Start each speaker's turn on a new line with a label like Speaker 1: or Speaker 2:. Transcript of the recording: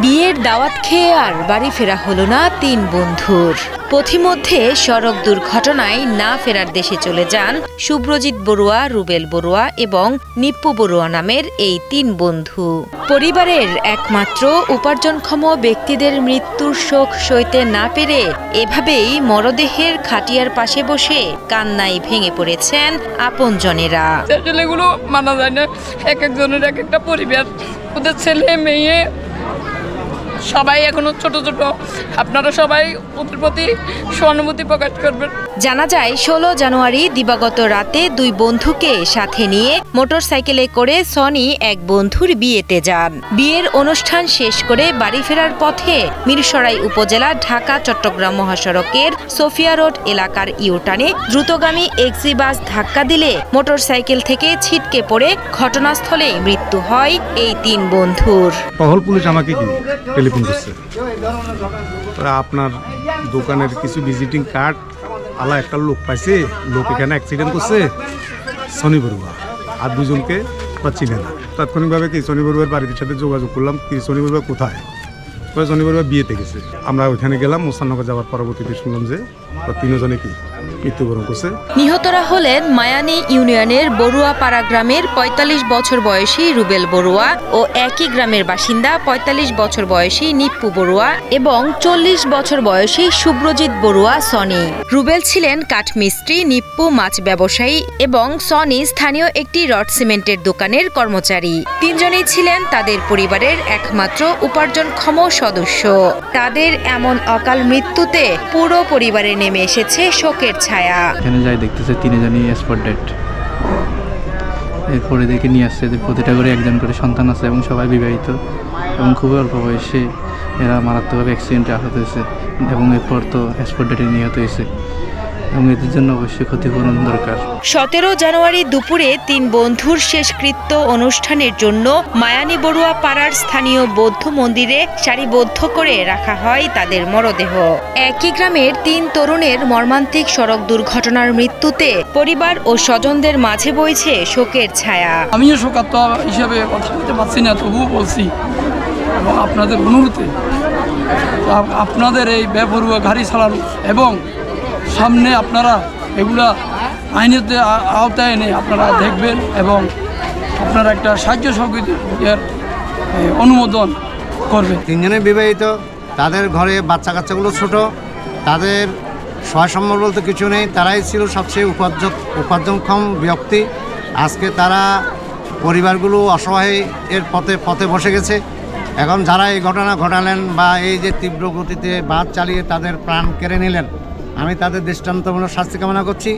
Speaker 1: বিয়ের দাওয়াত খেয়ে আর বাড়ি ফেরা হলো না তিন বন্ধুর। পথিমধ্যে সড়ক দুর্ঘটনায় না ফেরার দেশে চলে যান শুভ্রজিৎ বড়ুয়া, রুবেল বড়ুয়া এবং নিপ্পু বড়ুয়া নামের এই তিন বন্ধু। পরিবারের একমাত্র উপার্জনক্ষম ব্যক্তিদের মৃত্যুর শোক সইতে না পেরে এভাবেই মরদেহের খাটিয়ার পাশে বসে কান্নায় ভেঙে পড়েছেন আপনজনেরা।
Speaker 2: এগুলো মানা যায় না, এক একজনের এক একটা পরিবার, ওদের ছেলে মেয়ে সবাই এখনো ছোট ছোট। আপনারা সবাই ওদের প্রতি সহানুভূতি প্রকাশ করবেন।
Speaker 1: জানা যায় 16 জানুয়ারি দিবাগত রাতে দুই বন্ধুকে সাথে নিয়ে মোটরসাইকেলে করে সনি এক বন্ধুর বিয়েতে যান। বিয়ের অনুষ্ঠান শেষ করে বাড়ি ফেরার পথে মিরসরাই উপজেলা ঢাকা চট্টগ্রাম মহাসড়কের সোফিয়া রোড এলাকার ইউটার্নে দ্রুতগামী এক্সি বাস ধাক্কা দিলে মোটরসাইকেল থেকে ছিটকে পড়ে ঘটনাস্থলে মৃত্যু হয় এই তিন বন্ধুর।
Speaker 3: টহল পুলিশ আমাকে টেলিফোন করছে, আপনার দোকানের কিছু ভিজিটিং কার্ড আলা একটা লোক পাইছে, লোক এখানে অ্যাক্সিডেন্ট করছে, সনি বড়ুয়া আর দুজনকে চিনে না। তাৎক্ষণিকভাবে কি সনি বড়ুয়ার বাড়ির সাথে যোগাযোগ করলাম, কি সনি বড়ুয়া কোথায়? সনি বড়ুয়া বিয়েতে গেছে। আমরা ওইখানে গেলাম, মোসান্নগর যাওয়ার পরবর্তীতে শুনলাম যে তিনজনে কি মৃত্যুবরণ করছে।
Speaker 1: নিহতরা হলেন মায়ানী ইউনিয়নের বড়ুয়াপাড়া গ্রামের ৪৫ বছর বয়সী রুবেল বড়ুয়া ও একই গ্রামের বাসিন্দা ৪৫ বছর বয়সী নিপ্পু বড়ুয়া এবং ৪০ বছর বয়সী শুভ্রজিৎ বড়ুয়া সনি। রুবেল ছিলেন কাঠমিস্ত্রি, নিপ্পু মাছ ব্যবসায়ী এবং সনি স্থানীয় একটি রড সিমেন্টের দোকানের কর্মচারী। তিনজনেই ছিলেন তাদের পরিবারের একমাত্র উপার্জনক্ষম সদস্য। তাদের এমন অকাল মৃত্যুতে পুরো পরিবারে নেমে এসেছে শোকের ছায়া।
Speaker 4: এখানে যাই দেখতেছে তিনজনই স্পট ডেড। এরপরে দেখে নিয়ে আসছে যে প্রতিটা করে একজন করে সন্তান আছে এবং সবাই বিবাহিত এবং খুবই অল্প বয়সে এরা মারাত্মকভাবে অ্যাক্সিডেন্টে আহত হয়েছে এবং এরপর তো স্পট ডেটে নিহত হয়েছে এবং এদের জন্য অবশ্যই ক্ষতিপূরণ দরকার। 17
Speaker 1: জানুয়ারি দুপুরে তিন বন্ধুর শেষকৃত্য অনুষ্ঠানের জন্য মায়ানী বড়ুয়া পাড়ার স্থানীয় বৌদ্ধ মন্দিরে সারিবদ্ধ করে রাখা হয় তাদের মরদেহ। একই গ্রামের তিন তরুণের মর্মান্তিক সড়ক দুর্ঘটনার মৃত্যুতে পরিবার ও স্বজনদের মাঝে বইছে শোকের ছায়া।
Speaker 2: আমিও শোকাত্মা হিসাবে কথা বলতে পারছি না, তবুও বলছি এবং আপনাদের অনুরোধে আপনাদের এই বেপরোয়া গাড়ি চালানো এবং সামনে আপনারা এগুলা আইনের আওতায় এনে আপনারা দেখবেন এবং আপনারা একটা সাহায্য সহযোগিতার অনুমোদন করবেন।
Speaker 5: তিনজনে বিবাহিত, তাদের ঘরে বাচ্চা কাচ্চাগুলো ছোট, তাদের সহায় সম্বল বলতে কিছু নেই। তারাই ছিল সবচেয়ে উপার্জনক্ষম ব্যক্তি। আজকে তারা পরিবারগুলো অসহায় এর পথে বসে গেছে। এখন যারা এই ঘটনা ঘটালেন বা এই যে তীব্র গতিতে বাস চালিয়ে তাদের প্রাণ কেড়ে নিলেন, আমি তাদের দৃষ্টান্তমূলক শাস্তি কামনা করছি।